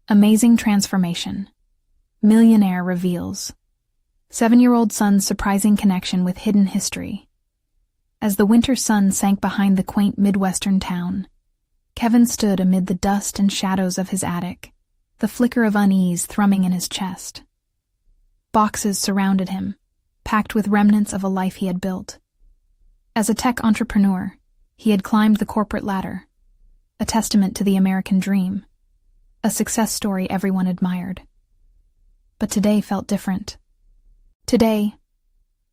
Amazing transformation. Millionaire reveals. 7-year-old son's surprising connection with hidden history. As the winter sun sank behind the quaint Midwestern town, Kevin stood amid the dust and shadows of his attic, the flicker of unease thrumming in his chest. Boxes surrounded him, packed with remnants of a life he had built. As a tech entrepreneur, he had climbed the corporate ladder, a testament to the American dream, a success story everyone admired. But today felt different. Today,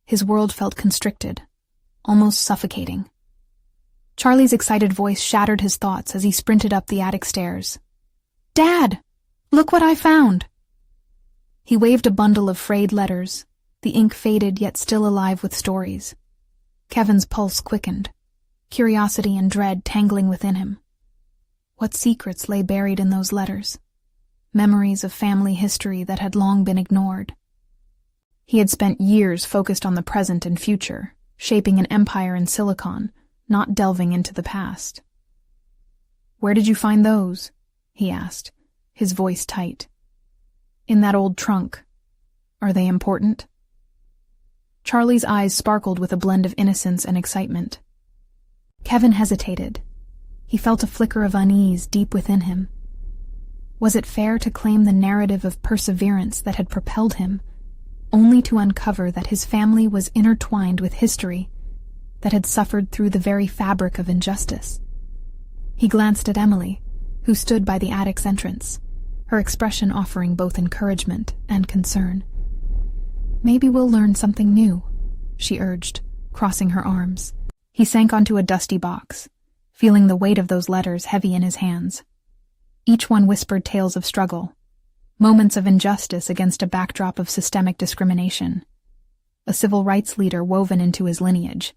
his world felt constricted, almost suffocating. Charlie's excited voice shattered his thoughts as he sprinted up the attic stairs. "Dad! Look what I found!" He waved a bundle of frayed letters, the ink faded yet still alive with stories. Kevin's pulse quickened, curiosity and dread tangling within him. What secrets lay buried in those letters? Memories of family history that had long been ignored. He had spent years focused on the present and future, shaping an empire in Silicon, not delving into the past. "Where did you find those?" he asked, his voice tight. "In that old trunk. Are they important?" Charlie's eyes sparkled with a blend of innocence and excitement. Kevin hesitated. He felt a flicker of unease deep within him. Was it fair to claim the narrative of perseverance that had propelled him, only to uncover that his family was intertwined with history that had suffered through the very fabric of injustice? He glanced at Emily, who stood by the attic's entrance, her expression offering both encouragement and concern. "Maybe we'll learn something new," she urged, crossing her arms. He sank onto a dusty box, feeling the weight of those letters heavy in his hands. Each one whispered tales of struggle, moments of injustice against a backdrop of systemic discrimination, a civil rights leader woven into his lineage.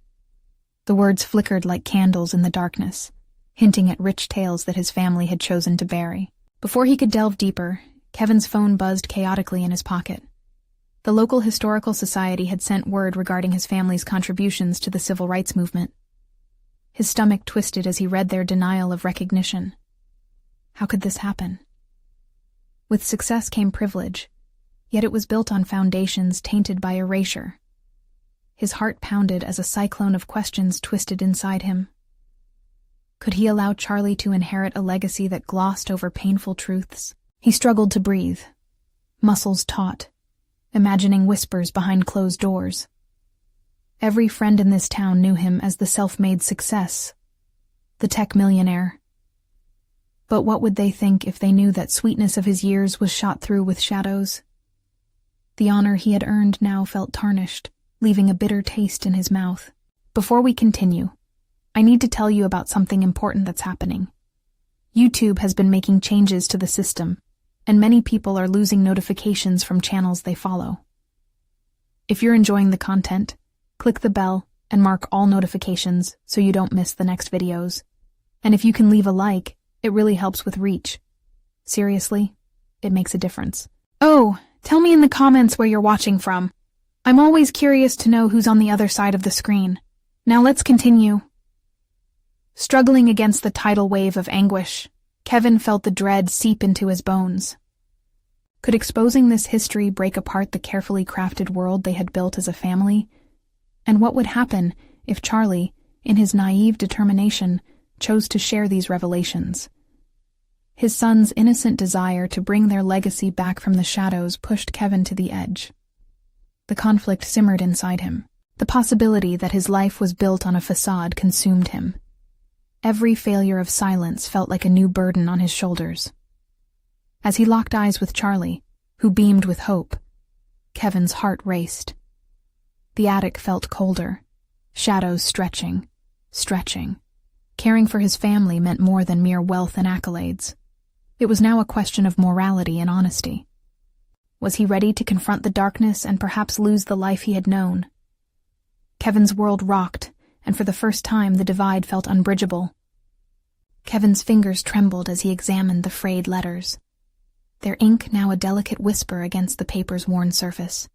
The words flickered like candles in the darkness, hinting at rich tales that his family had chosen to bury. Before he could delve deeper, Kevin's phone buzzed chaotically in his pocket. The local historical society had sent word regarding his family's contributions to the civil rights movement. His stomach twisted as he read their denial of recognition. How could this happen? With success came privilege, yet it was built on foundations tainted by erasure. His heart pounded as a cyclone of questions twisted inside him. Could he allow Charlie to inherit a legacy that glossed over painful truths? He struggled to breathe, muscles taut, imagining whispers behind closed doors. Every friend in this town knew him as the self-made success, the tech millionaire. But what would they think if they knew that sweetness of his years was shot through with shadows? The honor he had earned now felt tarnished, leaving a bitter taste in his mouth. Before we continue, I need to tell you about something important that's happening. YouTube has been making changes to the system, and many people are losing notifications from channels they follow. If you're enjoying the content, click the bell and mark all notifications so you don't miss the next videos. And if you can leave a like, it really helps with reach. Seriously, it makes a difference. Oh, tell me in the comments where you're watching from. I'm always curious to know who's on the other side of the screen. Now let's continue. Struggling against the tidal wave of anguish, Kevin felt the dread seep into his bones. Could exposing this history break apart the carefully crafted world they had built as a family? And what would happen if Charlie, in his naive determination, chose to share these revelations? His son's innocent desire to bring their legacy back from the shadows pushed Kevin to the edge. The conflict simmered inside him. The possibility that his life was built on a facade consumed him. Every failure of silence felt like a new burden on his shoulders. As he locked eyes with Charlie, who beamed with hope, Kevin's heart raced. The attic felt colder, shadows stretching. Caring for his family meant more than mere wealth and accolades. It was now a question of morality and honesty. Was he ready to confront the darkness and perhaps lose the life he had known? Kevin's world rocked, and for the first time the divide felt unbridgeable. Kevin's fingers trembled as he examined the frayed letters, their ink now a delicate whisper against the paper's worn surface.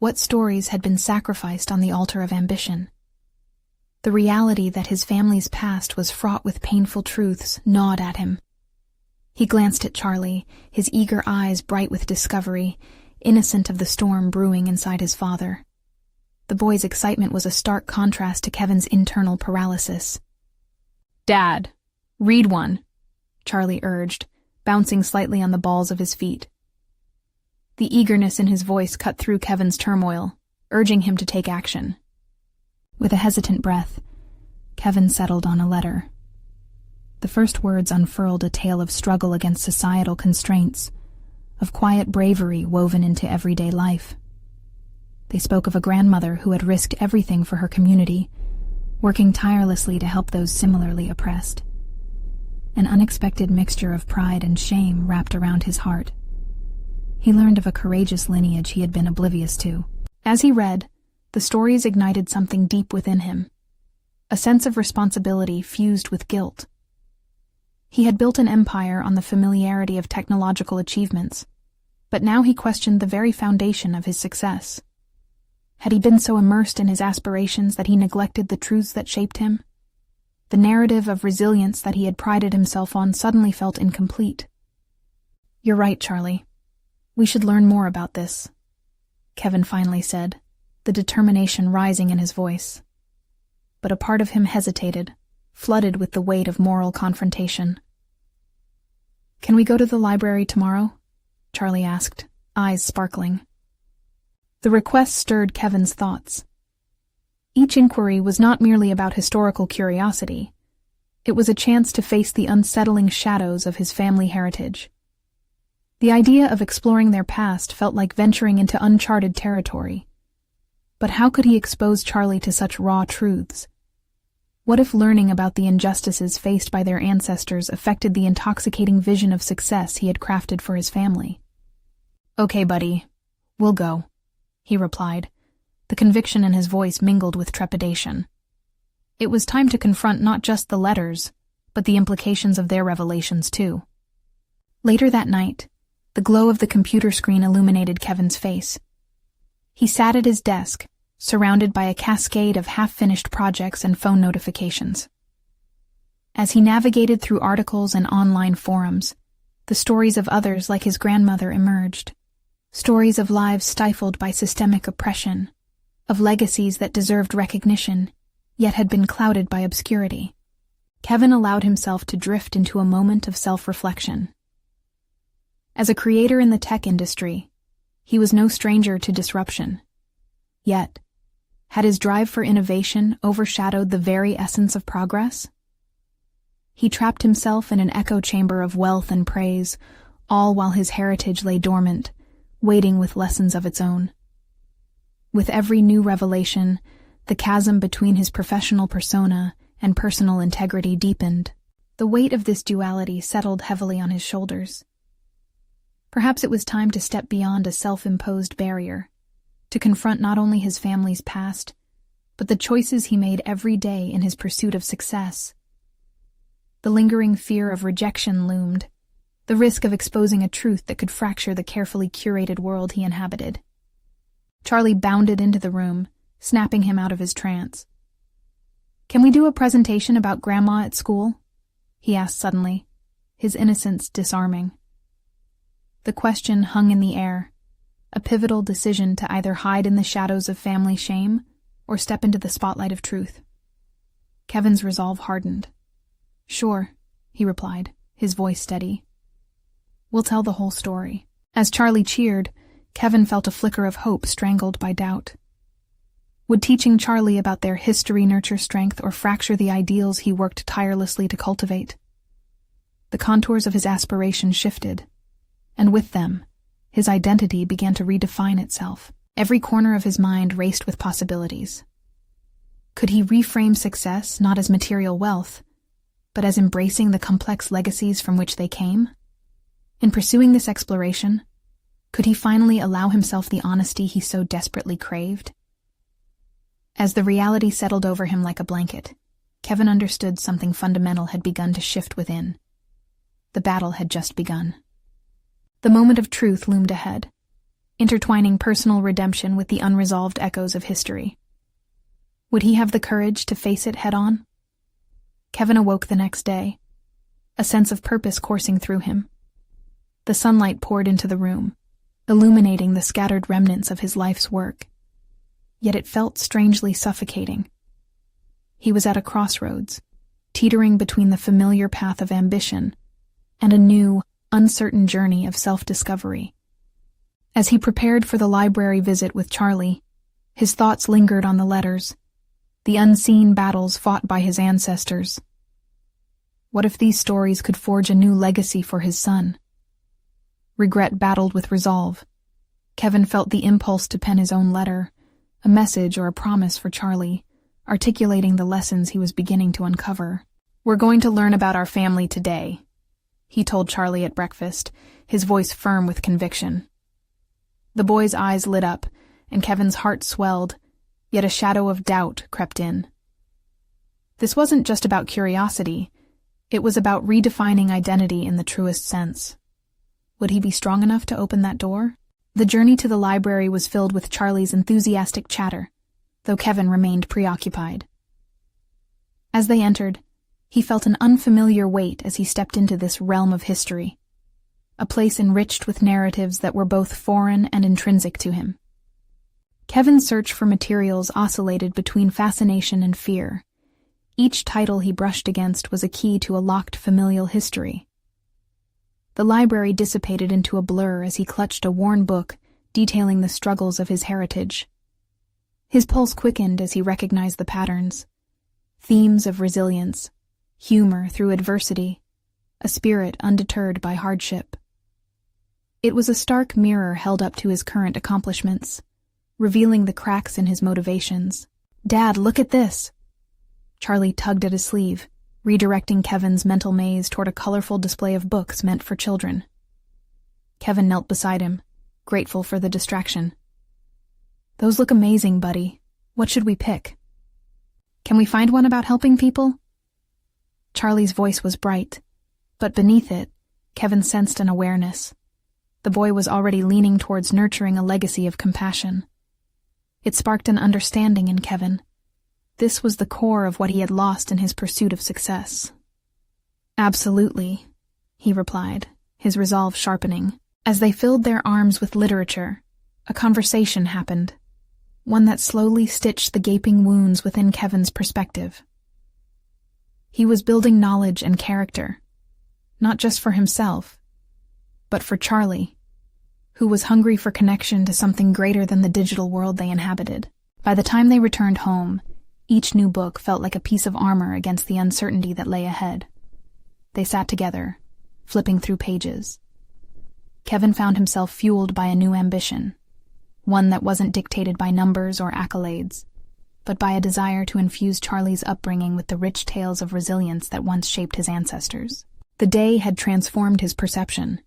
What stories had been sacrificed on the altar of ambition? The reality that his family's past was fraught with painful truths gnawed at him. He glanced at Charlie, his eager eyes bright with discovery, innocent of the storm brewing inside his father. The boy's excitement was a stark contrast to Kevin's internal paralysis. "Dad, read one," Charlie urged, bouncing slightly on the balls of his feet. The eagerness in his voice cut through Kevin's turmoil, urging him to take action. With a hesitant breath, Kevin settled on a letter. The first words unfurled a tale of struggle against societal constraints, of quiet bravery woven into everyday life. They spoke of a grandmother who had risked everything for her community, working tirelessly to help those similarly oppressed. An unexpected mixture of pride and shame wrapped around his heart. He learned of a courageous lineage he had been oblivious to. As he read, the stories ignited something deep within him, a sense of responsibility fused with guilt. He had built an empire on the familiarity of technological achievements, but now he questioned the very foundation of his success. Had he been so immersed in his aspirations that he neglected the truths that shaped him? The narrative of resilience that he had prided himself on suddenly felt incomplete. "You're right, Charlie. We should learn more about this," Kevin finally said, the determination rising in his voice. But a part of him hesitated, flooded with the weight of moral confrontation. "Can we go to the library tomorrow?" Charlie asked, eyes sparkling. The request stirred Kevin's thoughts. Each inquiry was not merely about historical curiosity. It was a chance to face the unsettling shadows of his family heritage. The idea of exploring their past felt like venturing into uncharted territory. But how could he expose Charlie to such raw truths? What if learning about the injustices faced by their ancestors affected the intoxicating vision of success he had crafted for his family? "Okay, buddy, we'll go," he replied, the conviction in his voice mingled with trepidation. It was time to confront not just the letters, but the implications of their revelations too. Later that night, the glow of the computer screen illuminated Kevin's face. He sat at his desk, surrounded by a cascade of half-finished projects and phone notifications. As he navigated through articles and online forums, the stories of others like his grandmother emerged. Stories of lives stifled by systemic oppression, of legacies that deserved recognition, yet had been clouded by obscurity. Kevin allowed himself to drift into a moment of self-reflection. As a creator in the tech industry, he was no stranger to disruption. Yet, had his drive for innovation overshadowed the very essence of progress? He trapped himself in an echo chamber of wealth and praise, all while his heritage lay dormant, waiting with lessons of its own. With every new revelation, the chasm between his professional persona and personal integrity deepened. The weight of this duality settled heavily on his shoulders. Perhaps it was time to step beyond a self-imposed barrier, to confront not only his family's past, but the choices he made every day in his pursuit of success. The lingering fear of rejection loomed, the risk of exposing a truth that could fracture the carefully curated world he inhabited. Charlie bounded into the room, snapping him out of his trance. "Can we do a presentation about Grandma at school?" he asked suddenly, his innocence disarming. The question hung in the air, a pivotal decision to either hide in the shadows of family shame or step into the spotlight of truth. Kevin's resolve hardened. "Sure," he replied, his voice steady. "We'll tell the whole story." As Charlie cheered, Kevin felt a flicker of hope strangled by doubt. Would teaching Charlie about their history nurture strength or fracture the ideals he worked tirelessly to cultivate? The contours of his aspiration shifted, and with them, his identity began to redefine itself. Every corner of his mind raced with possibilities. Could he reframe success not as material wealth, but as embracing the complex legacies from which they came? In pursuing this exploration, could he finally allow himself the honesty he so desperately craved? As the reality settled over him like a blanket, Kevin understood something fundamental had begun to shift within. The battle had just begun. The moment of truth loomed ahead, intertwining personal redemption with the unresolved echoes of history. Would he have the courage to face it head-on? Kevin awoke the next day, a sense of purpose coursing through him. The sunlight poured into the room, illuminating the scattered remnants of his life's work. Yet it felt strangely suffocating. He was at a crossroads, teetering between the familiar path of ambition and a new, uncertain journey of self-discovery. As he prepared for the library visit with Charlie, his thoughts lingered on the letters, the unseen battles fought by his ancestors. What if these stories could forge a new legacy for his son? Regret battled with resolve. Kevin felt the impulse to pen his own letter, a message or a promise for Charlie, articulating the lessons he was beginning to uncover. "We're going to learn about our family today," he told Charlie at breakfast, his voice firm with conviction. The boy's eyes lit up, and Kevin's heart swelled, yet a shadow of doubt crept in. This wasn't just about curiosity, it was about redefining identity in the truest sense. Would he be strong enough to open that door? The journey to the library was filled with Charlie's enthusiastic chatter, though Kevin remained preoccupied. As they entered, he felt an unfamiliar weight as he stepped into this realm of history, a place enriched with narratives that were both foreign and intrinsic to him. Kevin's search for materials oscillated between fascination and fear. Each title he brushed against was a key to a locked familial history. The library dissipated into a blur as he clutched a worn book detailing the struggles of his heritage. His pulse quickened as he recognized the patterns. Themes of resilience, humor through adversity, a spirit undeterred by hardship. It was a stark mirror held up to his current accomplishments, revealing the cracks in his motivations. "Dad, look at this!" Charlie tugged at his sleeve, redirecting Kevin's mental maze toward a colorful display of books meant for children. Kevin knelt beside him, grateful for the distraction. "Those look amazing, buddy. What should we pick? Can we find one about helping people?" Charlie's voice was bright, but beneath it, Kevin sensed an awareness. The boy was already leaning towards nurturing a legacy of compassion. It sparked an understanding in Kevin. This was the core of what he had lost in his pursuit of success. "Absolutely," he replied, his resolve sharpening. As they filled their arms with literature, a conversation happened, one that slowly stitched the gaping wounds within Kevin's perspective. He was building knowledge and character, not just for himself, but for Charlie, who was hungry for connection to something greater than the digital world they inhabited. By the time they returned home, each new book felt like a piece of armor against the uncertainty that lay ahead. They sat together, flipping through pages. Kevin found himself fueled by a new ambition, one that wasn't dictated by numbers or accolades, but by a desire to infuse Charlie's upbringing with the rich tales of resilience that once shaped his ancestors. The day had transformed his perception.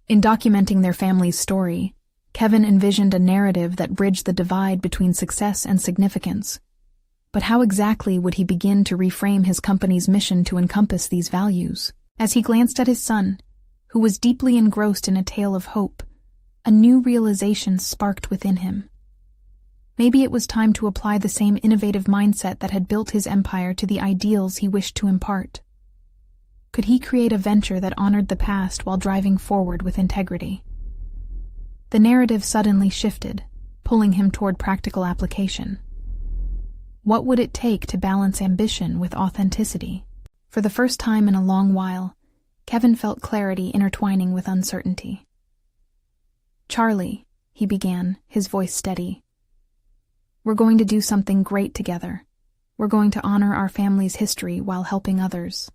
In documenting their family's story, Kevin envisioned a narrative that bridged the divide between success and significance. But how exactly would he begin to reframe his company's mission to encompass these values? As he glanced at his son, who was deeply engrossed in a tale of hope, a new realization sparked within him. Maybe it was time to apply the same innovative mindset that had built his empire to the ideals he wished to impart. Could he create a venture that honored the past while driving forward with integrity? The narrative suddenly shifted, pulling him toward practical application. What would it take to balance ambition with authenticity? For the first time in a long while, Kevin felt clarity intertwining with uncertainty. "Charlie," he began, his voice steady. "We're going to do something great together. We're going to honor our family's history while helping others."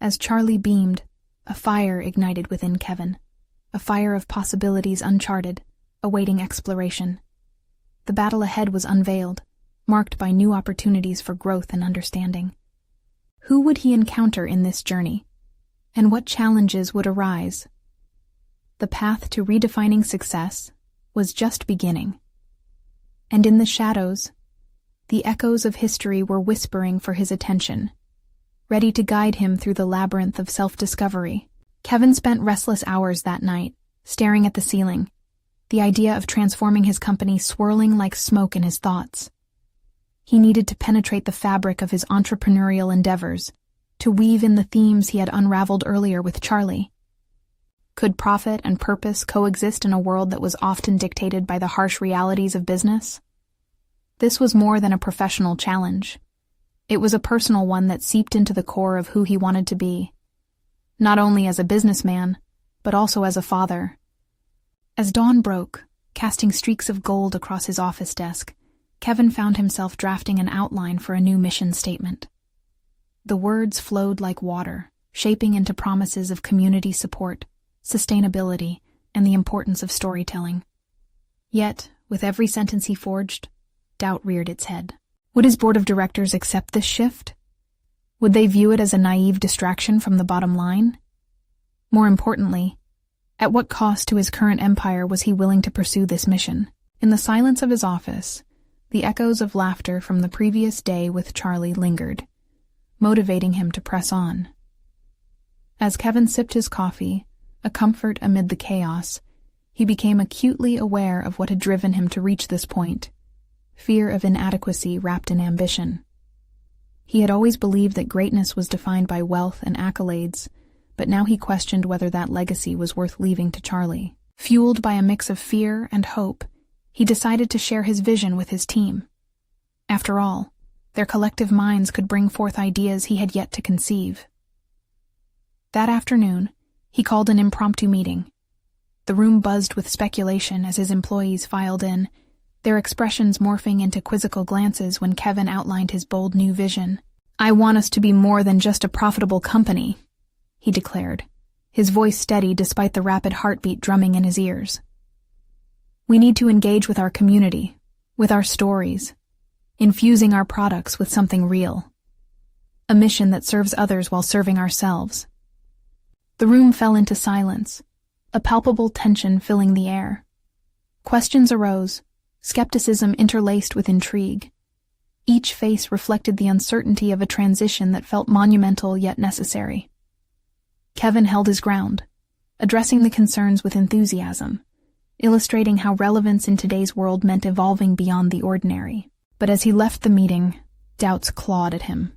As Charlie beamed, a fire ignited within Kevin, a fire of possibilities uncharted, awaiting exploration. The battle ahead was unveiled, marked by new opportunities for growth and understanding. Who would he encounter in this journey, and what challenges would arise? The path to redefining success was just beginning. And in the shadows, the echoes of history were whispering for his attention, ready to guide him through the labyrinth of self-discovery. Kevin spent restless hours that night, staring at the ceiling, the idea of transforming his company swirling like smoke in his thoughts. He needed to penetrate the fabric of his entrepreneurial endeavors, to weave in the themes he had unraveled earlier with Charlie. Could profit and purpose coexist in a world that was often dictated by the harsh realities of business? This was more than a professional challenge. It was a personal one that seeped into the core of who he wanted to be, not only as a businessman, but also as a father. As dawn broke, casting streaks of gold across his office desk, Kevin found himself drafting an outline for a new mission statement. The words flowed like water, shaping into promises of community support, sustainability, and the importance of storytelling. Yet, with every sentence he forged, doubt reared its head. Would his board of directors accept this shift? Would they view it as a naive distraction from the bottom line? More importantly, at what cost to his current empire was he willing to pursue this mission? In the silence of his office, the echoes of laughter from the previous day with Charlie lingered, motivating him to press on. As Kevin sipped his coffee, a comfort amid the chaos, he became acutely aware of what had driven him to reach this point: fear of inadequacy wrapped in ambition. He had always believed that greatness was defined by wealth and accolades, but now he questioned whether that legacy was worth leaving to Charlie. Fueled by a mix of fear and hope, he decided to share his vision with his team. After all, their collective minds could bring forth ideas he had yet to conceive. That afternoon, he called an impromptu meeting. The room buzzed with speculation as his employees filed in, their expressions morphing into quizzical glances when Kevin outlined his bold new vision. "I want us to be more than just a profitable company," he declared, his voice steady despite the rapid heartbeat drumming in his ears. "We need to engage with our community, with our stories, infusing our products with something real. A mission that serves others while serving ourselves." The room fell into silence, a palpable tension filling the air. Questions arose, skepticism interlaced with intrigue. Each face reflected the uncertainty of a transition that felt monumental yet necessary. Kevin held his ground, addressing the concerns with enthusiasm, illustrating how relevance in today's world meant evolving beyond the ordinary. But as he left the meeting, doubts clawed at him.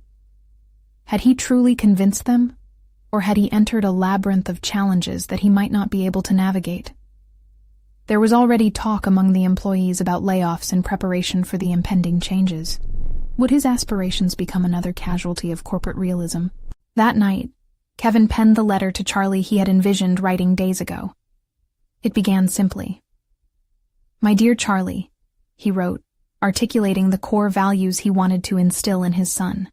Had he truly convinced them, or had he entered a labyrinth of challenges that he might not be able to navigate? There was already talk among the employees about layoffs in preparation for the impending changes. Would his aspirations become another casualty of corporate realism? That night, Kevin penned the letter to Charlie he had envisioned writing days ago. It began simply. "My dear Charlie," he wrote, articulating the core values he wanted to instill in his son.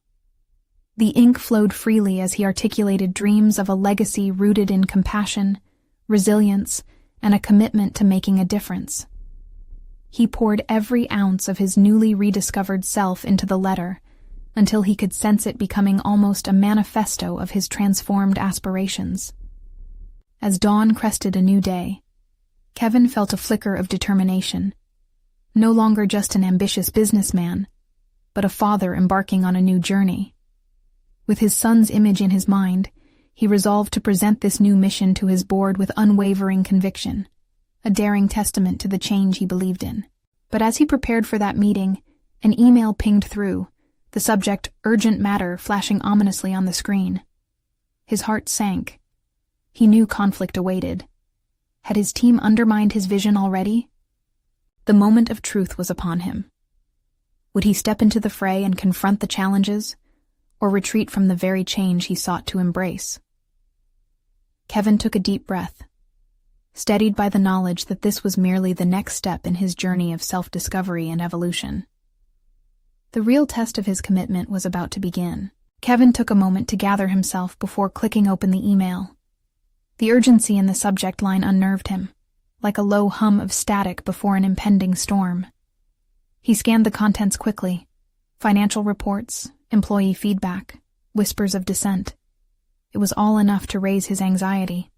The ink flowed freely as he articulated dreams of a legacy rooted in compassion, resilience, and a commitment to making a difference. He poured every ounce of his newly rediscovered self into the letter, until he could sense it becoming almost a manifesto of his transformed aspirations. As dawn crested a new day, Kevin felt a flicker of determination, no longer just an ambitious businessman, but a father embarking on a new journey. With his son's image in his mind, he resolved to present this new mission to his board with unwavering conviction, a daring testament to the change he believed in. But as he prepared for that meeting, an email pinged through, the subject "urgent matter" flashing ominously on the screen. His heart sank. He knew conflict awaited. Had his team undermined his vision already? The moment of truth was upon him. Would he step into the fray and confront the challenges, or retreat from the very change he sought to embrace? Kevin took a deep breath, steadied by the knowledge that this was merely the next step in his journey of self-discovery and evolution. The real test of his commitment was about to begin. Kevin took a moment to gather himself before clicking open the email. The urgency in the subject line unnerved him, like a low hum of static before an impending storm. He scanned the contents quickly: financial reports, employee feedback, whispers of dissent. It was all enough to raise his anxiety.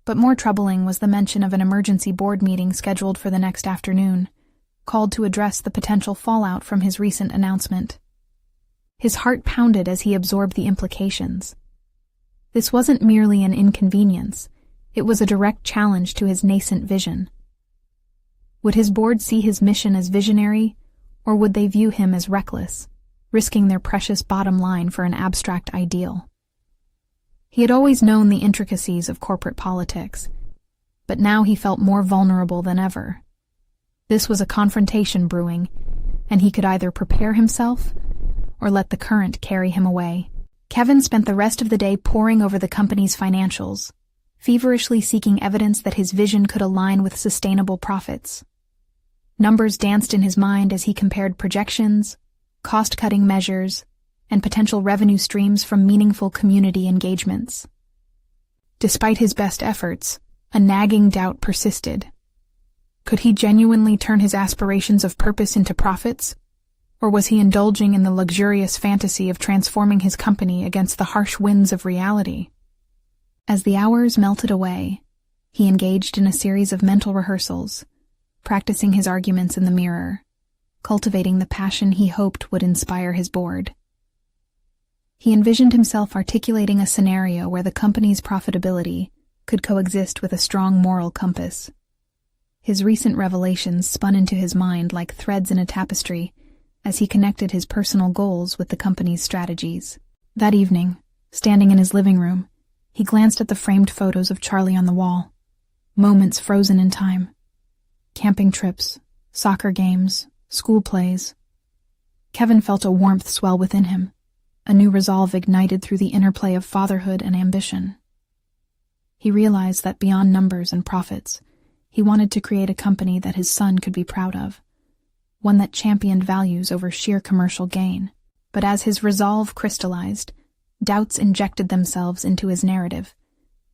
But more troubling was the mention of an emergency board meeting scheduled for the next afternoon, called to address the potential fallout from his recent announcement. His heart pounded as he absorbed the implications. This wasn't merely an inconvenience, it was a direct challenge to his nascent vision. Would his board see his mission as visionary, or would they view him as reckless? risking their precious bottom line for an abstract ideal. He had always known the intricacies of corporate politics, but now he felt more vulnerable than ever. This was a confrontation brewing, and he could either prepare himself or let the current carry him away. Kevin spent the rest of the day poring over the company's financials, feverishly seeking evidence that his vision could align with sustainable profits. Numbers danced in his mind as he compared projections, cost-cutting measures, and potential revenue streams from meaningful community engagements. Despite his best efforts, a nagging doubt persisted. Could he genuinely turn his aspirations of purpose into profits? Or was he indulging in the luxurious fantasy of transforming his company against the harsh winds of reality? As the hours melted away, he engaged in a series of mental rehearsals, practicing his arguments in the mirror, cultivating the passion he hoped would inspire his board. He envisioned himself articulating a scenario where the company's profitability could coexist with a strong moral compass. His recent revelations spun into his mind like threads in a tapestry as he connected his personal goals with the company's strategies. That evening, standing in his living room, he glanced at the framed photos of Charlie on the wall. Moments frozen in time. Camping trips, soccer games, school plays. Kevin felt a warmth swell within him, a new resolve ignited through the interplay of fatherhood and ambition. He realized that beyond numbers and profits, he wanted to create a company that his son could be proud of, one that championed values over sheer commercial gain. But as his resolve crystallized, doubts injected themselves into his narrative,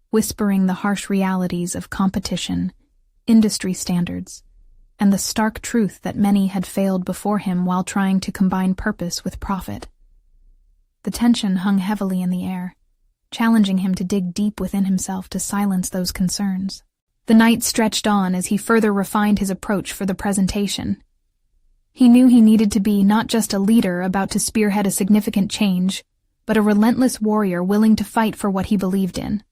whispering the harsh realities of competition, industry standards, and the stark truth that many had failed before him while trying to combine purpose with profit. The tension hung heavily in the air, challenging him to dig deep within himself to silence those concerns. The night stretched on as he further refined his approach for the presentation. He knew he needed to be not just a leader about to spearhead a significant change, but a relentless warrior willing to fight for what he believed in.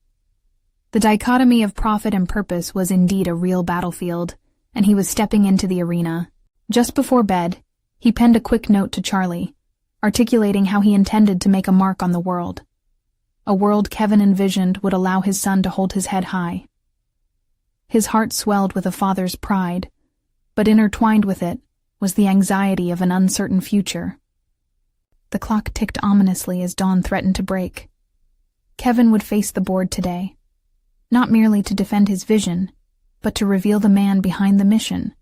The dichotomy of profit and purpose was indeed a real battlefield, and he was stepping into the arena. Just before bed, he penned a quick note to Charlie, articulating how he intended to make a mark on the world. A world Kevin envisioned would allow his son to hold his head high. His heart swelled with a father's pride, but intertwined with it was the anxiety of an uncertain future. The clock ticked ominously as dawn threatened to break. Kevin would face the board today, not merely to defend his vision, but to reveal the man behind the mission,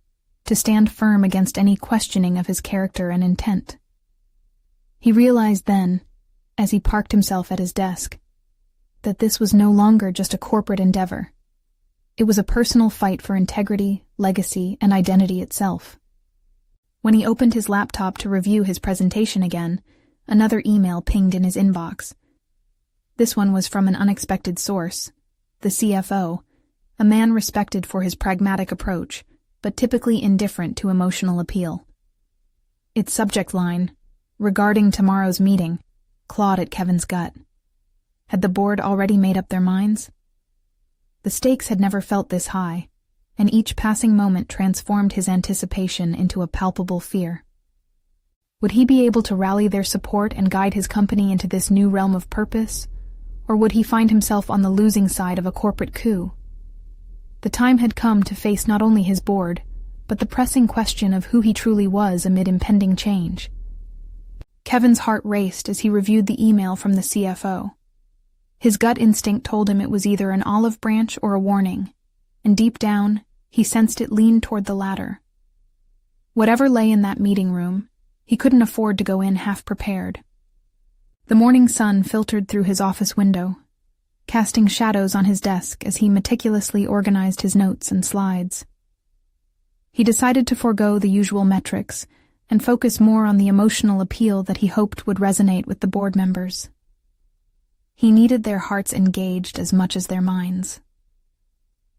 to stand firm against any questioning of his character and intent. He realized then, as he parked himself at his desk, that this was no longer just a corporate endeavor. It was a personal fight for integrity, legacy, and identity itself. When he opened his laptop to review his presentation again, another email pinged in his inbox. This one was from an unexpected source, the CFO, a man respected for his pragmatic approach, but typically indifferent to emotional appeal. Its subject line, regarding tomorrow's meeting, clawed at Kevin's gut. Had the board already made up their minds? The stakes had never felt this high, and each passing moment transformed his anticipation into a palpable fear. Would he be able to rally their support and guide his company into this new realm of purpose, or would he find himself on the losing side of a corporate coup? The time had come to face not only his board, but the pressing question of who he truly was amid impending change. Kevin's heart raced as he reviewed the email from the CFO. His gut instinct told him it was either an olive branch or a warning, and deep down, he sensed it lean toward the latter. Whatever lay in that meeting room, he couldn't afford to go in half-prepared. The morning sun filtered through his office window, casting shadows on his desk as he meticulously organized his notes and slides. He decided to forego the usual metrics and focus more on the emotional appeal that he hoped would resonate with the board members. He needed their hearts engaged as much as their minds.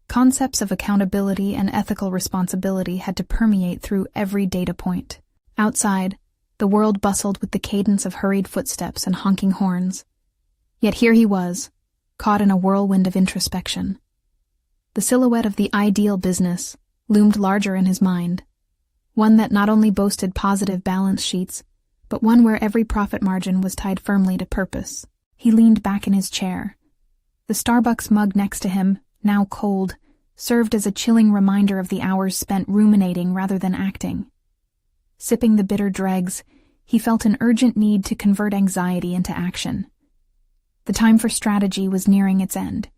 Concepts of accountability and ethical responsibility had to permeate through every data point. Outside, the world bustled with the cadence of hurried footsteps and honking horns. Yet here he was, caught in a whirlwind of introspection. The silhouette of the ideal business loomed larger in his mind, one that not only boasted positive balance sheets, but one where every profit margin was tied firmly to purpose. He leaned back in his chair. The Starbucks mug next to him, now cold, served as a chilling reminder of the hours spent ruminating rather than acting. Sipping the bitter dregs, he felt an urgent need to convert anxiety into action. The time for strategy was nearing its end.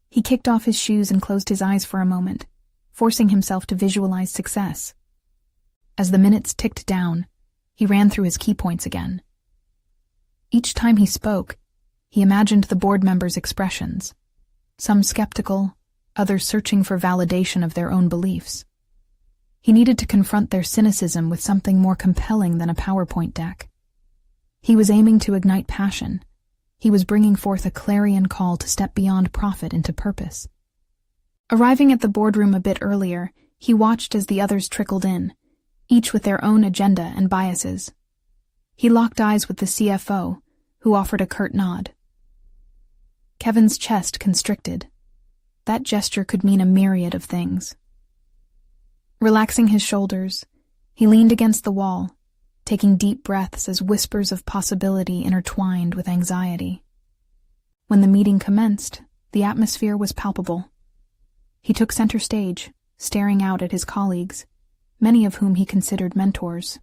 He kicked off his shoes and closed his eyes for a moment, forcing himself to visualize success. As the minutes ticked down, he ran through his key points again. Each time he spoke, he imagined the board members' expressions, some skeptical, others searching for validation of their own beliefs. He needed to confront their cynicism with something more compelling than a PowerPoint deck. He was aiming to ignite passion. He was bringing forth a clarion call to step beyond profit into purpose. Arriving at the boardroom a bit earlier, he watched as the others trickled in, each with their own agenda and biases. He locked eyes with the CFO, who offered a curt nod. Kevin's chest constricted. That gesture could mean a myriad of things. Relaxing his shoulders, he leaned against the wall, taking deep breaths as whispers of possibility intertwined with anxiety. When the meeting commenced, the atmosphere was palpable. He took center stage, staring out at his colleagues, many of whom he considered mentors.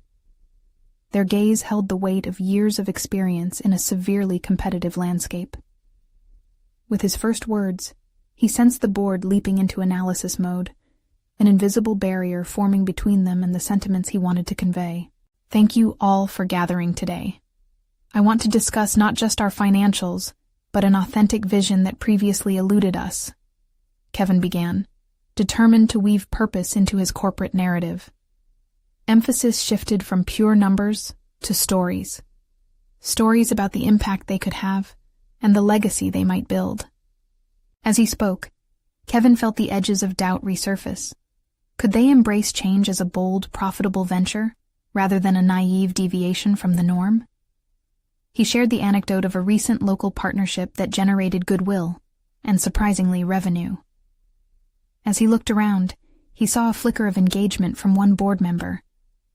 Their gaze held the weight of years of experience in a severely competitive landscape. With his first words, he sensed the board leaping into analysis mode, an invisible barrier forming between them and the sentiments he wanted to convey. Thank you all for gathering today. I want to discuss not just our financials, but an authentic vision that previously eluded us, Kevin began, determined to weave purpose into his corporate narrative. Emphasis shifted from pure numbers to stories. Stories about the impact they could have and the legacy they might build. As he spoke, Kevin felt the edges of doubt resurface. Could they embrace change as a bold, profitable venture, rather than a naive deviation from the norm? He shared the anecdote of a recent local partnership that generated goodwill and, surprisingly, revenue. As he looked around, he saw a flicker of engagement from one board member,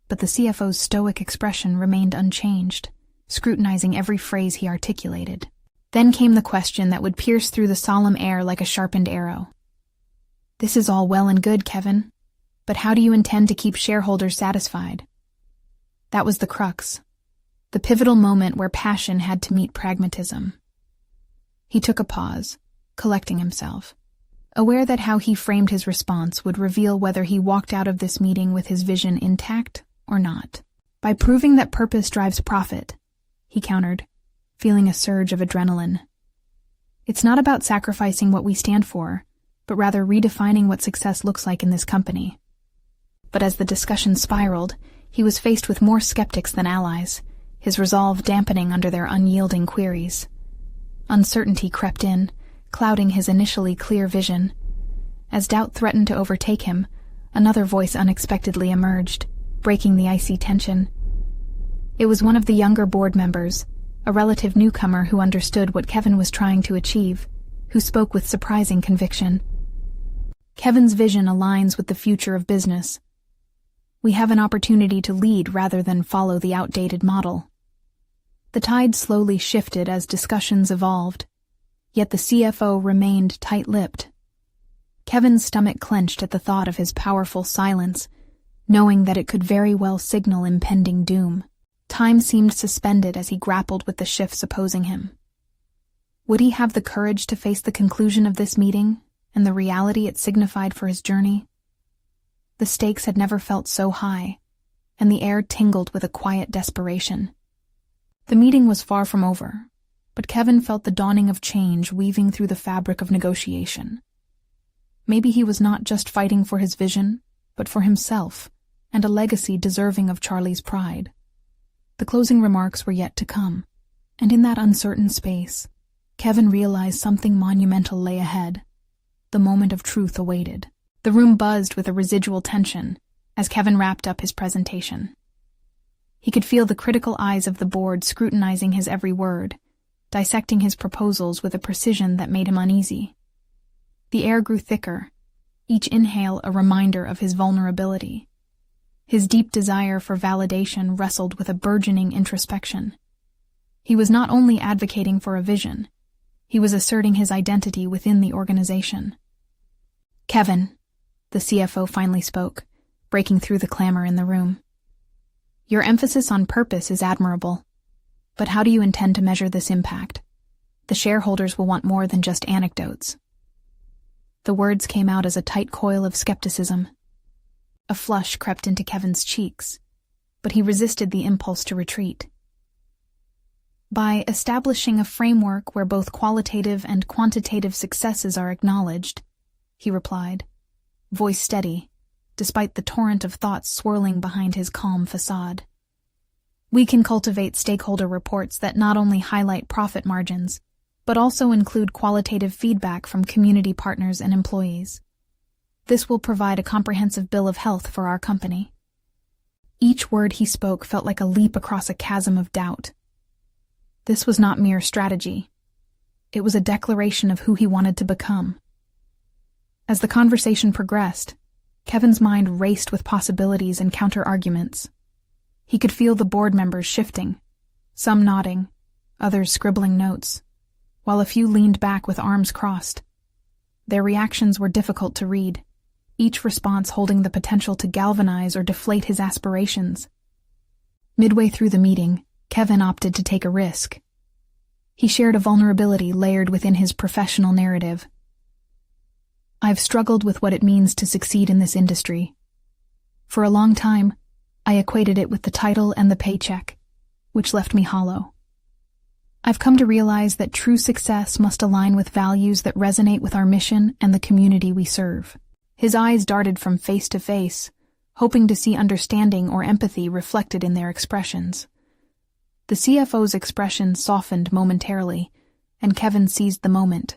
but the CFO's stoic expression remained unchanged, scrutinizing every phrase he articulated. Then came the question that would pierce through the solemn air like a sharpened arrow. This is all well and good, Kevin, but how do you intend to keep shareholders satisfied? That was the crux, the pivotal moment where passion had to meet pragmatism. He took a pause, collecting himself, aware that how he framed his response would reveal whether he walked out of this meeting with his vision intact or not. By proving that purpose drives profit, he countered, feeling a surge of adrenaline. It's not about sacrificing what we stand for, but rather redefining what success looks like in this company. But as the discussion spiraled, he was faced with more skeptics than allies, his resolve dampening under their unyielding queries. Uncertainty crept in, clouding his initially clear vision. As doubt threatened to overtake him, another voice unexpectedly emerged, breaking the icy tension. It was one of the younger board members, a relative newcomer who understood what Kevin was trying to achieve, who spoke with surprising conviction. Kevin's vision aligns with the future of business. We have an opportunity to lead rather than follow the outdated model. The tide slowly shifted as discussions evolved, yet the CFO remained tight-lipped. Kevin's stomach clenched at the thought of his powerful silence, knowing that it could very well signal impending doom. Time seemed suspended as he grappled with the shifts opposing him. Would he have the courage to face the conclusion of this meeting and the reality it signified for his journey? The stakes had never felt so high, and the air tingled with a quiet desperation. The meeting was far from over, but Kevin felt the dawning of change weaving through the fabric of negotiation. Maybe he was not just fighting for his vision, but for himself, and a legacy deserving of Charlie's pride. The closing remarks were yet to come, and in that uncertain space, Kevin realized something monumental lay ahead. The moment of truth awaited. The room buzzed with a residual tension as Kevin wrapped up his presentation. He could feel the critical eyes of the board scrutinizing his every word, dissecting his proposals with a precision that made him uneasy. The air grew thicker, each inhale a reminder of his vulnerability. His deep desire for validation wrestled with a burgeoning introspection. He was not only advocating for a vision, he was asserting his identity within the organization. "Kevin," the CFO finally spoke, breaking through the clamor in the room. "Your emphasis on purpose is admirable, but how do you intend to measure this impact? The shareholders will want more than just anecdotes." The words came out as a tight coil of skepticism. A flush crept into Kevin's cheeks, but he resisted the impulse to retreat. "By establishing a framework where both qualitative and quantitative successes are acknowledged," he replied, voice steady, despite the torrent of thoughts swirling behind his calm facade. "We can cultivate stakeholder reports that not only highlight profit margins, but also include qualitative feedback from community partners and employees. This will provide a comprehensive bill of health for our company." Each word he spoke felt like a leap across a chasm of doubt. This was not mere strategy. It was a declaration of who he wanted to become. As the conversation progressed, Kevin's mind raced with possibilities and counter-arguments. He could feel the board members shifting, some nodding, others scribbling notes, while a few leaned back with arms crossed. Their reactions were difficult to read, each response holding the potential to galvanize or deflate his aspirations. Midway through the meeting, Kevin opted to take a risk. He shared a vulnerability layered within his professional narrative. "I've struggled with what it means to succeed in this industry. For a long time, I equated it with the title and the paycheck, which left me hollow. I've come to realize that true success must align with values that resonate with our mission and the community we serve." His eyes darted from face to face, hoping to see understanding or empathy reflected in their expressions. The CFO's expression softened momentarily, and Kevin seized the moment.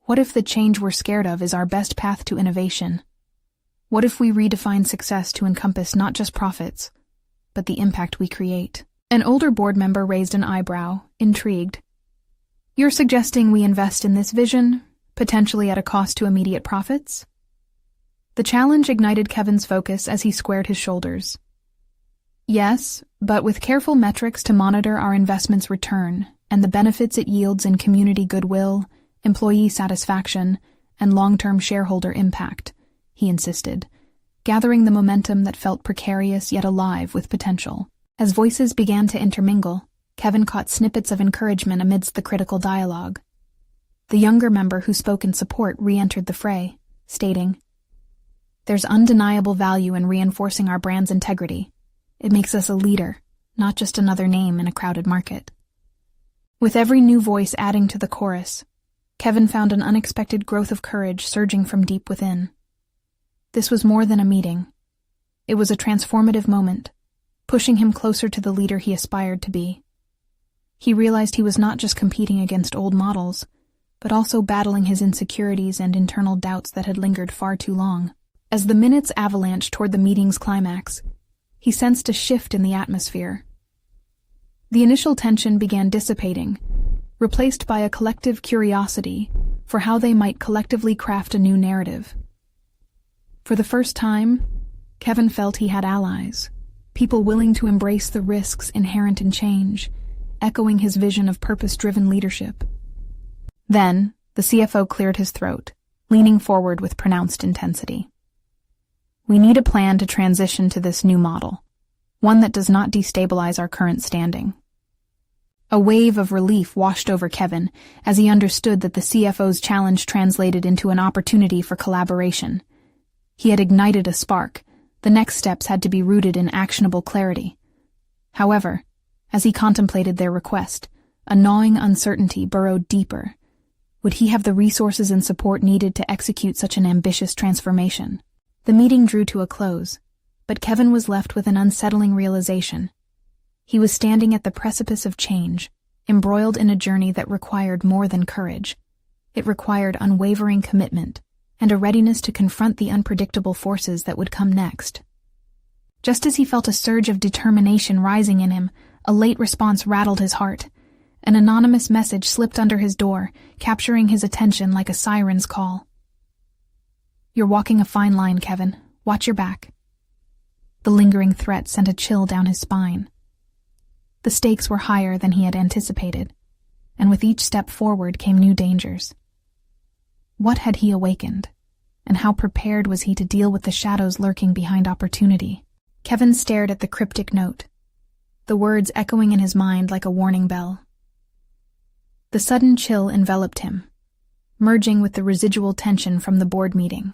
What if the change we're scared of is our best path to innovation? What if we redefine success to encompass not just profits, but the impact we create? An older board member raised an eyebrow, intrigued. "You're suggesting we invest in this vision, potentially at a cost to immediate profits?" The challenge ignited Kevin's focus as he squared his shoulders. "Yes, but with careful metrics to monitor our investment's return and the benefits it yields in community goodwill, employee satisfaction, and long-term shareholder impact," he insisted, gathering the momentum that felt precarious yet alive with potential. As voices began to intermingle, Kevin caught snippets of encouragement amidst the critical dialogue. The younger member who spoke in support re-entered the fray, stating, "There's undeniable value in reinforcing our brand's integrity. It makes us a leader, not just another name in a crowded market." With every new voice adding to the chorus, Kevin found an unexpected growth of courage surging from deep within. This was more than a meeting. It was a transformative moment, pushing him closer to the leader he aspired to be. He realized he was not just competing against old models, but also battling his insecurities and internal doubts that had lingered far too long. As the minutes avalanched toward the meeting's climax, he sensed a shift in the atmosphere. The initial tension began dissipating, replaced by a collective curiosity for how they might collectively craft a new narrative. For the first time, Kevin felt he had allies, people willing to embrace the risks inherent in change, echoing his vision of purpose-driven leadership. Then, the CFO cleared his throat, leaning forward with pronounced intensity. "We need a plan to transition to this new model, one that does not destabilize our current standing." A wave of relief washed over Kevin as he understood that the CFO's challenge translated into an opportunity for collaboration. He had ignited a spark. The next steps had to be rooted in actionable clarity. However, as he contemplated their request, a gnawing uncertainty burrowed deeper. Would he have the resources and support needed to execute such an ambitious transformation? The meeting drew to a close, but Kevin was left with an unsettling realization. He was standing at the precipice of change, embroiled in a journey that required more than courage. It required unwavering commitment and a readiness to confront the unpredictable forces that would come next. Just as he felt a surge of determination rising in him, a late response rattled his heart. An anonymous message slipped under his door, capturing his attention like a siren's call. "You're walking a fine line, Kevin. Watch your back." The lingering threat sent a chill down his spine. The stakes were higher than he had anticipated, and with each step forward came new dangers. What had he awakened, and how prepared was he to deal with the shadows lurking behind opportunity? Kevin stared at the cryptic note, the words echoing in his mind like a warning bell. The sudden chill enveloped him, merging with the residual tension from the board meeting.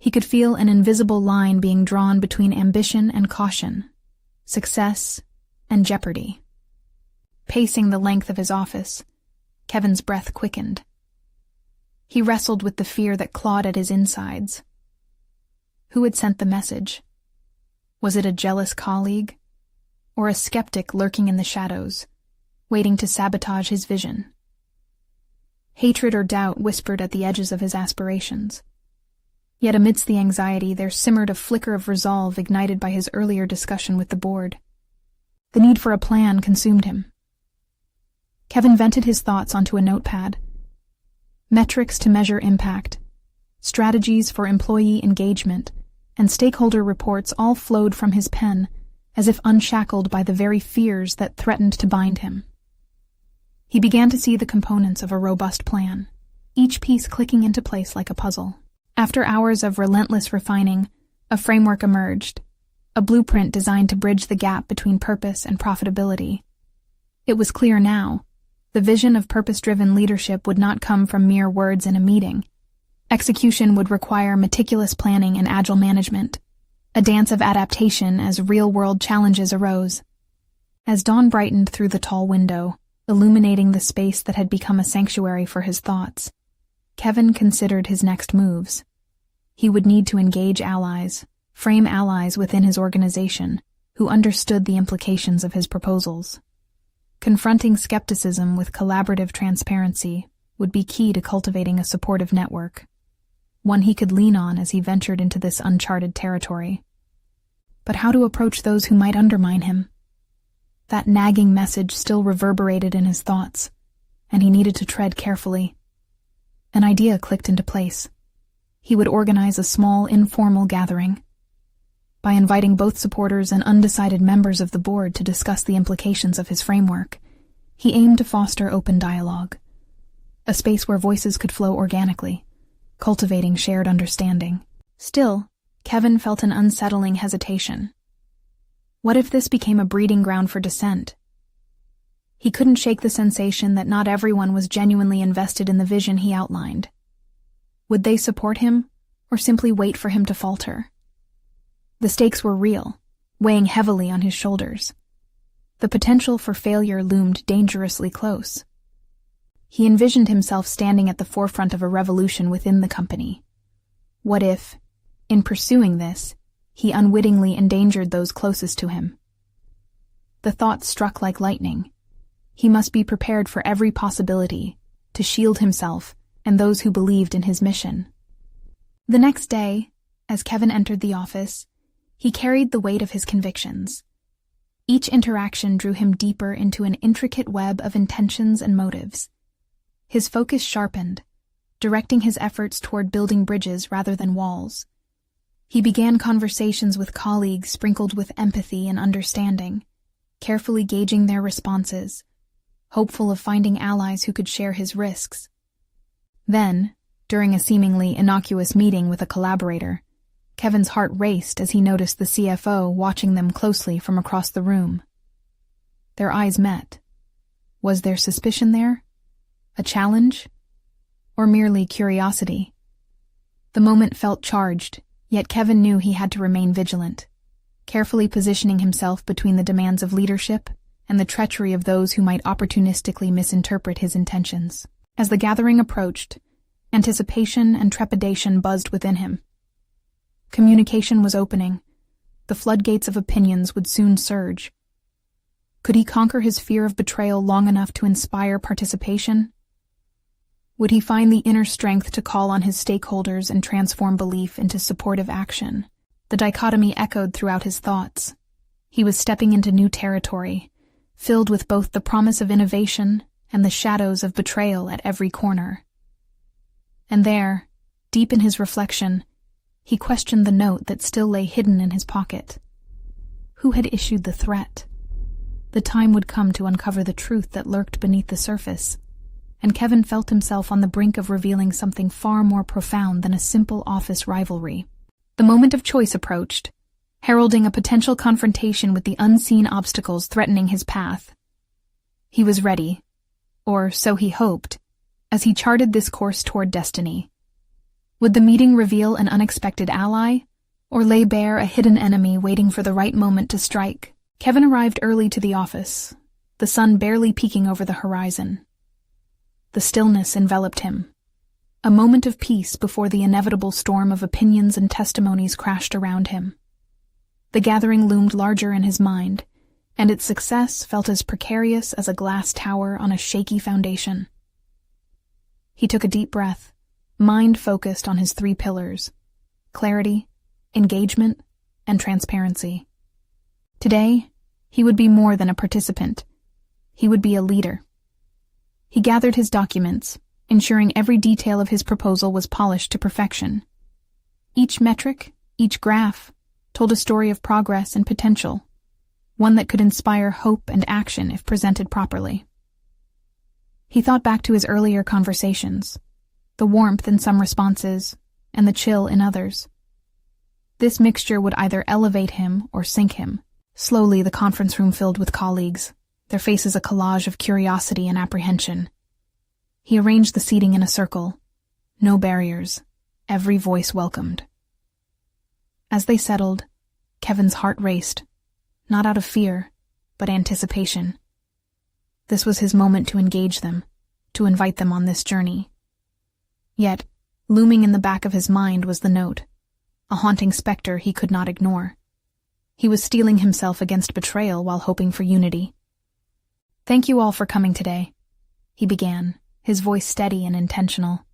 He could feel an invisible line being drawn between ambition and caution, success and jeopardy. Pacing the length of his office, Kevin's breath quickened. He wrestled with the fear that clawed at his insides. Who had sent the message? Was it a jealous colleague, or a skeptic lurking in the shadows, waiting to sabotage his vision? Hatred or doubt whispered at the edges of his aspirations. Yet amidst the anxiety there simmered a flicker of resolve ignited by his earlier discussion with the board. The need for a plan consumed him. Kevin vented his thoughts onto a notepad. Metrics to measure impact, strategies for employee engagement, and stakeholder reports all flowed from his pen, as if unshackled by the very fears that threatened to bind him. He began to see the components of a robust plan, each piece clicking into place like a puzzle. After hours of relentless refining, a framework emerged, a blueprint designed to bridge the gap between purpose and profitability. It was clear now, the vision of purpose-driven leadership would not come from mere words in a meeting. Execution would require meticulous planning and agile management, a dance of adaptation as real-world challenges arose. As dawn brightened through the tall window, illuminating the space that had become a sanctuary for his thoughts, Kevin considered his next moves. He would need to engage allies, frame allies within his organization, who understood the implications of his proposals. Confronting skepticism with collaborative transparency would be key to cultivating a supportive network, one he could lean on as he ventured into this uncharted territory. But how to approach those who might undermine him? That nagging message still reverberated in his thoughts, and he needed to tread carefully. An idea clicked into place. He would organize a small, informal gathering. By inviting both supporters and undecided members of the board to discuss the implications of his framework, he aimed to foster open dialogue, a space where voices could flow organically, cultivating shared understanding. Still, Kevin felt an unsettling hesitation. What if this became a breeding ground for dissent? He couldn't shake the sensation that not everyone was genuinely invested in the vision he outlined. Would they support him, or simply wait for him to falter? The stakes were real, weighing heavily on his shoulders. The potential for failure loomed dangerously close. He envisioned himself standing at the forefront of a revolution within the company. What if, in pursuing this, he unwittingly endangered those closest to him? The thought struck like lightning. He must be prepared for every possibility, to shield himself and those who believed in his mission. The next day, as Kevin entered the office, he carried the weight of his convictions. Each interaction drew him deeper into an intricate web of intentions and motives. His focus sharpened, directing his efforts toward building bridges rather than walls. He began conversations with colleagues sprinkled with empathy and understanding, carefully gauging their responses, hopeful of finding allies who could share his risks. Then, during a seemingly innocuous meeting with a collaborator, Kevin's heart raced as he noticed the CFO watching them closely from across the room. Their eyes met. Was there suspicion there? A challenge? Or merely curiosity? The moment felt charged, yet Kevin knew he had to remain vigilant, carefully positioning himself between the demands of leadership and the treachery of those who might opportunistically misinterpret his intentions. As the gathering approached, anticipation and trepidation buzzed within him. Communication was opening. The floodgates of opinions would soon surge. Could he conquer his fear of betrayal long enough to inspire participation? Would he find the inner strength to call on his stakeholders and transform belief into supportive action? The dichotomy echoed throughout his thoughts. He was stepping into new territory, filled with both the promise of innovation and the shadows of betrayal at every corner. And there, deep in his reflection, He questioned the note that still lay hidden in his pocket. Who had issued the threat? The time would come to uncover the truth that lurked beneath the surface, and Kevin felt himself on the brink of revealing something far more profound than a simple office rivalry. The moment of choice approached, heralding a potential confrontation with the unseen obstacles threatening his path. He was ready, or so he hoped, as he charted this course toward destiny. Would the meeting reveal an unexpected ally, or lay bare a hidden enemy waiting for the right moment to strike? Kevin arrived early to the office, the sun barely peeking over the horizon. The stillness enveloped him, a moment of peace before the inevitable storm of opinions and testimonies crashed around him. The gathering loomed larger in his mind, and its success felt as precarious as a glass tower on a shaky foundation. He took a deep breath, mind focused on his 3 pillars: clarity, engagement, and transparency. Today, he would be more than a participant. He would be a leader. He gathered his documents, ensuring every detail of his proposal was polished to perfection. Each metric, each graph, told a story of progress and potential, one that could inspire hope and action if presented properly. He thought back to his earlier conversations, the warmth in some responses, and the chill in others. This mixture would either elevate him or sink him. Slowly, the conference room filled with colleagues, their faces a collage of curiosity and apprehension. He arranged the seating in a circle. No barriers, every voice welcomed. As they settled, Kevin's heart raced, not out of fear, but anticipation. This was his moment to engage them, to invite them on this journey. Yet, looming in the back of his mind was the note, a haunting specter he could not ignore. He was steeling himself against betrayal while hoping for unity. "Thank you all for coming today," he began, his voice steady and intentional.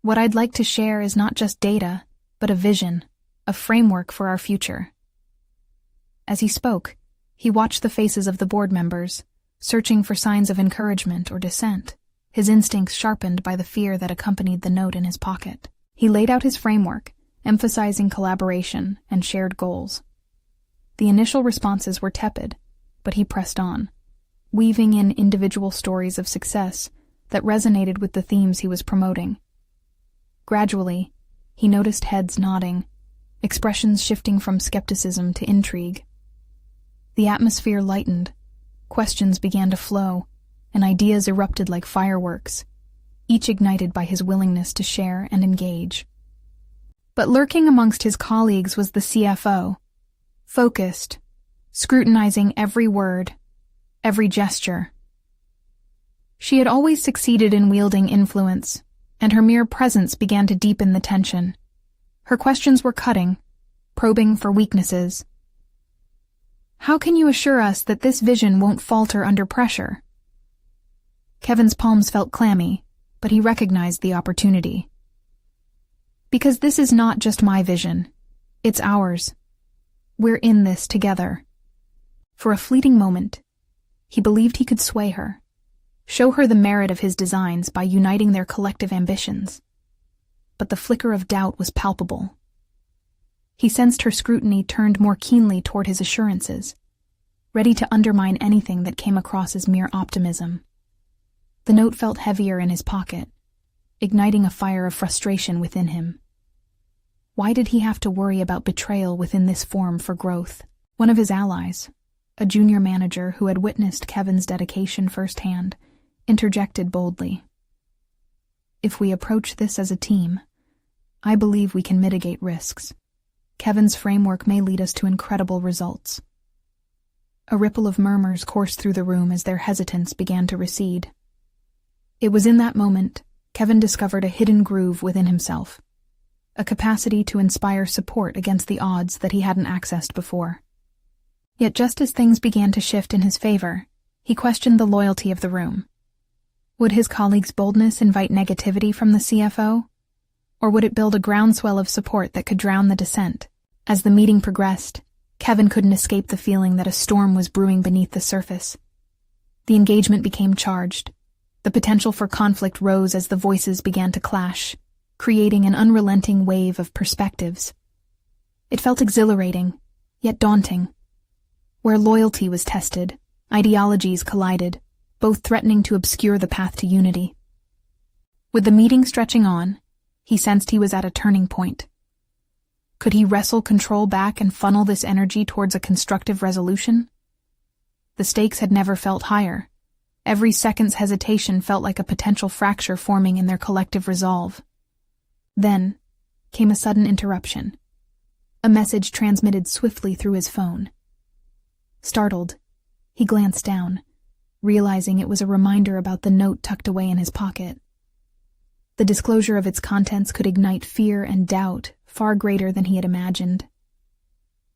"What I'd like to share is not just data, but a vision, a framework for our future." As he spoke, he watched the faces of the board members, searching for signs of encouragement or dissent, his instincts sharpened by the fear that accompanied the note in his pocket. He laid out his framework, emphasizing collaboration and shared goals. The initial responses were tepid, but he pressed on, weaving in individual stories of success that resonated with the themes he was promoting. Gradually, he noticed heads nodding, expressions shifting from skepticism to intrigue. The atmosphere lightened, questions began to flow, and ideas erupted like fireworks, each ignited by his willingness to share and engage. But lurking amongst his colleagues was the CFO, focused, scrutinizing every word, every gesture. She had always succeeded in wielding influence, and her mere presence began to deepen the tension. Her questions were cutting, probing for weaknesses. "How can you assure us that this vision won't falter under pressure?" Kevin's palms felt clammy, but he recognized the opportunity. "Because this is not just my vision. It's ours. We're in this together." For a fleeting moment, he believed he could sway her, show her the merit of his designs by uniting their collective ambitions. But the flicker of doubt was palpable. He sensed her scrutiny turned more keenly toward his assurances, ready to undermine anything that came across as mere optimism. The note felt heavier in his pocket, igniting a fire of frustration within him. Why did he have to worry about betrayal within this forum for growth? One of his allies, a junior manager who had witnessed Kevin's dedication firsthand, interjected boldly. "If we approach this as a team, I believe we can mitigate risks. Kevin's framework may lead us to incredible results." A ripple of murmurs coursed through the room as their hesitance began to recede. It was in that moment Kevin discovered a hidden groove within himself, a capacity to inspire support against the odds that he hadn't accessed before. Yet just as things began to shift in his favor, he questioned the loyalty of the room. Would his colleagues' boldness invite negativity from the CFO? Or would it build a groundswell of support that could drown the dissent? As the meeting progressed, Kevin couldn't escape the feeling that a storm was brewing beneath the surface. The engagement became charged. The potential for conflict rose as the voices began to clash. creating an unrelenting wave of perspectives. It felt exhilarating, yet daunting. Where loyalty was tested, ideologies collided, both threatening to obscure the path to unity. With the meeting stretching on, he sensed he was at a turning point. Could he wrestle control back and funnel this energy towards a constructive resolution? The stakes had never felt higher. Every second's hesitation felt like a potential fracture forming in their collective resolve. Then came a sudden interruption. A message transmitted swiftly through his phone. Startled, he glanced down, realizing it was a reminder about the note tucked away in his pocket. The disclosure of its contents could ignite fear and doubt far greater than he had imagined.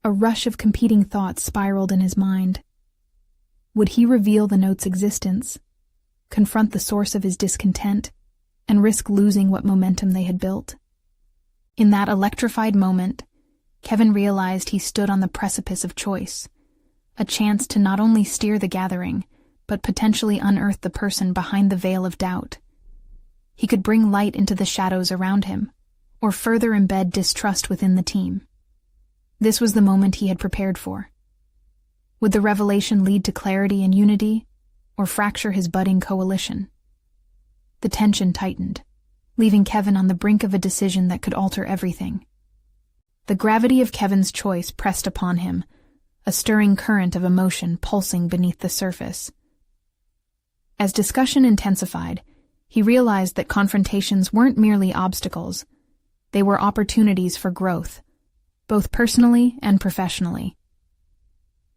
A rush of competing thoughts spiraled in his mind. Would he reveal the note's existence, confront the source of his discontent, and risk losing what momentum they had built? In that electrified moment, Kevin realized he stood on the precipice of choice, a chance to not only steer the gathering, but potentially unearth the person behind the veil of doubt. He could bring light into the shadows around him, or further embed distrust within the team. This was the moment he had prepared for. Would the revelation lead to clarity and unity, or fracture his budding coalition? The tension tightened, leaving Kevin on the brink of a decision that could alter everything. The gravity of Kevin's choice pressed upon him, a stirring current of emotion pulsing beneath the surface. As discussion intensified, he realized that confrontations weren't merely obstacles. They were opportunities for growth, both personally and professionally.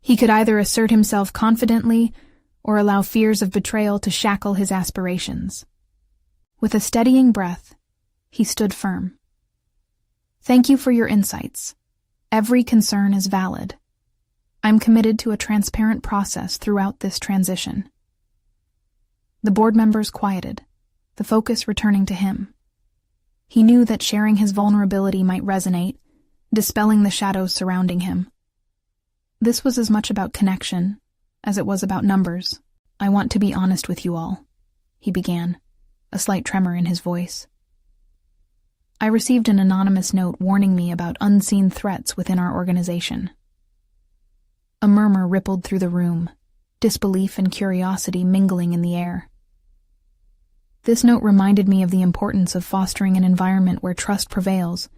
He could either assert himself confidently or allow fears of betrayal to shackle his aspirations. With a steadying breath, he stood firm. Thank you for your insights. Every concern is valid. I'm committed to a transparent process throughout this transition. The board members quieted, the focus returning to him. He knew that sharing his vulnerability might resonate, dispelling the shadows surrounding him. This was as much about connection as it was about numbers. I want to be honest with you all, he began, a slight tremor in his voice. I received an anonymous note warning me about unseen threats within our organization. A murmur rippled through the room, disbelief and curiosity mingling in the air. This note reminded me of the importance of fostering an environment where trust prevails,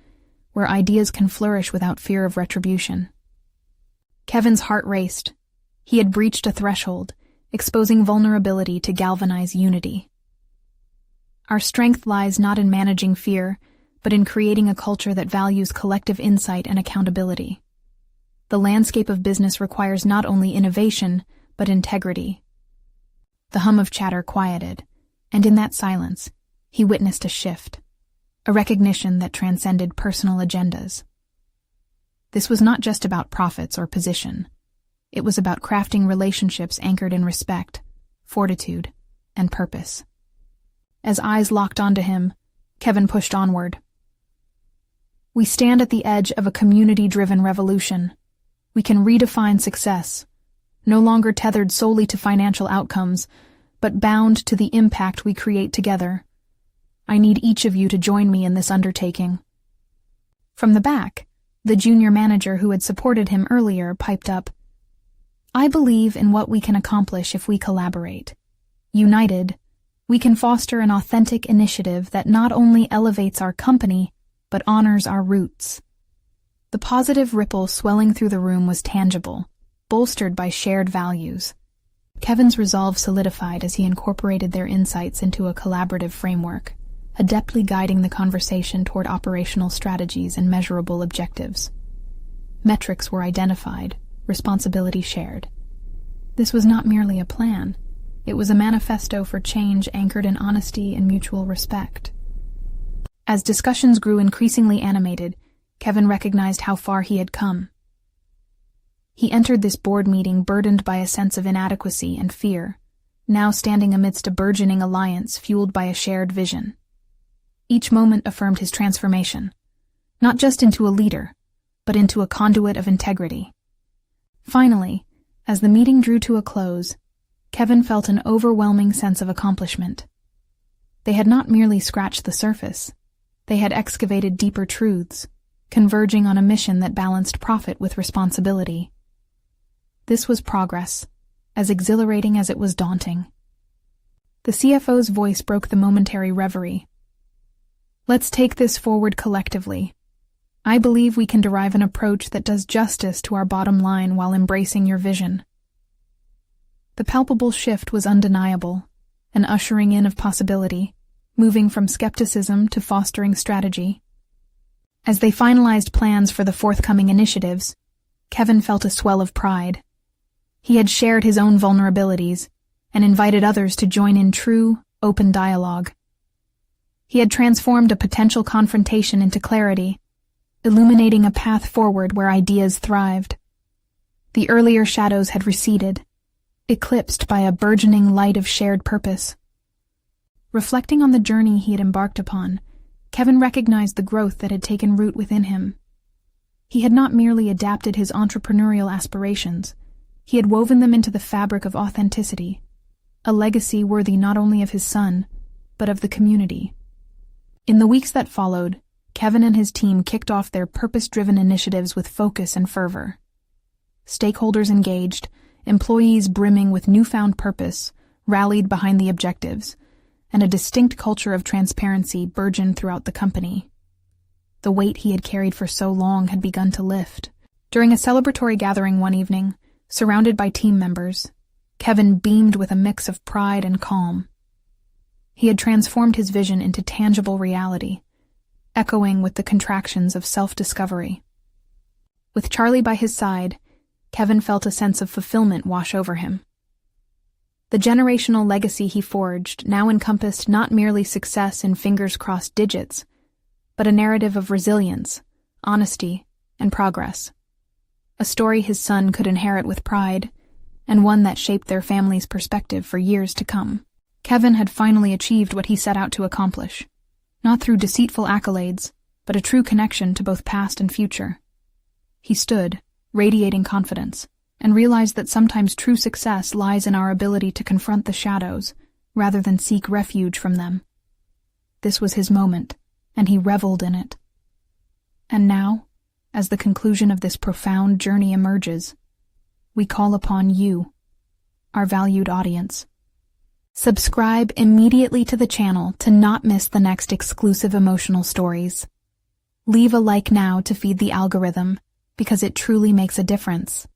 where ideas can flourish without fear of retribution. Kevin's heart raced. He had breached a threshold, exposing vulnerability to galvanize unity. Our strength lies not in managing fear, but in creating a culture that values collective insight and accountability. The landscape of business requires not only innovation, but integrity. The hum of chatter quieted, and in that silence, he witnessed a shift, a recognition that transcended personal agendas. This was not just about profits or position. It was about crafting relationships anchored in respect, fortitude, and purpose. As eyes locked onto him, Kevin pushed onward. We stand at the edge of a community-driven revolution. We can redefine success, no longer tethered solely to financial outcomes, but bound to the impact we create together. I need each of you to join me in this undertaking. From the back, the junior manager who had supported him earlier piped up, I believe in what we can accomplish if we collaborate. United, we can foster an authentic initiative that not only elevates our company, but honors our roots. The positive ripple swelling through the room was tangible, bolstered by shared values. Kevin's resolve solidified as he incorporated their insights into a collaborative framework, adeptly guiding the conversation toward operational strategies and measurable objectives. Metrics were identified, responsibility shared. This was not merely a plan. It was a manifesto for change anchored in honesty and mutual respect. As discussions grew increasingly animated, Kevin recognized how far he had come. He entered this board meeting burdened by a sense of inadequacy and fear, now standing amidst a burgeoning alliance fueled by a shared vision. Each moment affirmed his transformation, not just into a leader, but into a conduit of integrity. Finally, as the meeting drew to a close, Kevin felt an overwhelming sense of accomplishment. They had not merely scratched the surface. They had excavated deeper truths, converging on a mission that balanced profit with responsibility. This was progress, as exhilarating as it was daunting. The CFO's voice broke the momentary reverie. Let's take this forward collectively. I believe we can derive an approach that does justice to our bottom line while embracing your vision. The palpable shift was undeniable, an ushering in of possibility, moving from skepticism to fostering strategy. As they finalized plans for the forthcoming initiatives, Kevin felt a swell of pride. He had shared his own vulnerabilities and invited others to join in true, open dialogue. He had transformed a potential confrontation into clarity, illuminating a path forward where ideas thrived. The earlier shadows had receded, eclipsed by a burgeoning light of shared purpose. Reflecting on the journey he had embarked upon, Kevin recognized the growth that had taken root within him. He had not merely adapted his entrepreneurial aspirations, he had woven them into the fabric of authenticity, a legacy worthy not only of his son, but of the community. In the weeks that followed, Kevin and his team kicked off their purpose-driven initiatives with focus and fervor. Stakeholders engaged, employees brimming with newfound purpose, rallied behind the objectives, and a distinct culture of transparency burgeoned throughout the company. The weight he had carried for so long had begun to lift. During a celebratory gathering one evening, surrounded by team members, Kevin beamed with a mix of pride and calm. He had transformed his vision into tangible reality, echoing with the contractions of self-discovery. With Charlie by his side, Kevin felt a sense of fulfillment wash over him. The generational legacy he forged now encompassed not merely success in fingers-crossed digits, but a narrative of resilience, honesty, and progress. A story his son could inherit with pride, and one that shaped their family's perspective for years to come. Kevin had finally achieved what he set out to accomplish, not through deceitful accolades, but a true connection to both past and future. He stood, radiating confidence, and realized that sometimes true success lies in our ability to confront the shadows, rather than seek refuge from them. This was his moment, and he reveled in it. And now, as the conclusion of this profound journey emerges, we call upon you, our valued audience. Subscribe immediately to the channel to not miss the next exclusive emotional stories. Leave a like now to feed the algorithm, because it truly makes a difference.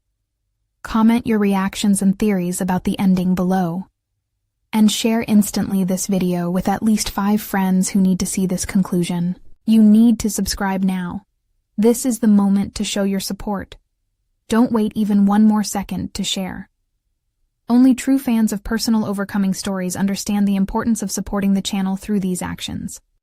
Comment your reactions and theories about the ending below. And share instantly this video with at least 5 friends who need to see this conclusion. You need to subscribe now. This is the moment to show your support. Don't wait even one more second to share. Only true fans of personal overcoming stories understand the importance of supporting the channel through these actions.